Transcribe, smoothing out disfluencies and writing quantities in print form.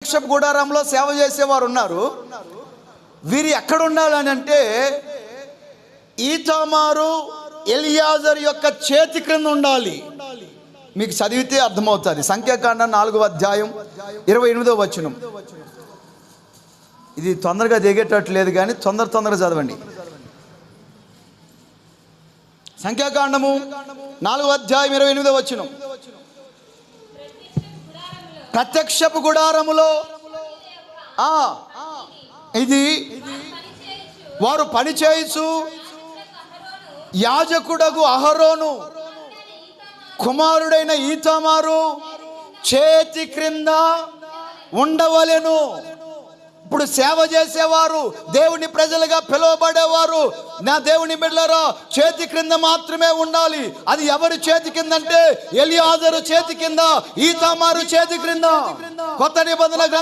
ప్రత్యక్షపు గుడారంలో సేవ చేసేవారు ఉన్నారు. వీరు ఎక్కడ ఉండాలని అంటే ఈతామారు ఎలియాజరు యొక్క చేతి క్రింద ఉండాలి. మీకు చదివితే అర్థమవుతుంది. సంఖ్యాకాండం 4వ అధ్యాయం 28వ వచనం. ఇది తొందరగా దిగేటట్టు లేదు కానీ తొందరగా చదవండి. సంఖ్యాకాండము 4వ అధ్యాయం 28వ వచనం. ప్రత్యక్షపు గుడారములో ఇది వారు పని చేయొచ్చు. యాజకుడగు అహరోను కుమారుడైన ఈతామారు చేతి క్రింద ఉండవలెను. ఇప్పుడు సేవ చేసేవారు, దేవుని ప్రజలుగా పిలువబడేవారు, నా దేవుని బిడ్డలారా, చేతి క్రింద మాత్రమే ఉండాలి. అది ఎవరి చేతి కింద అంటే ఎలియాజరు చేతి కింద, ఈతామారు చేతి క్రింద. కొత్త నిబంధన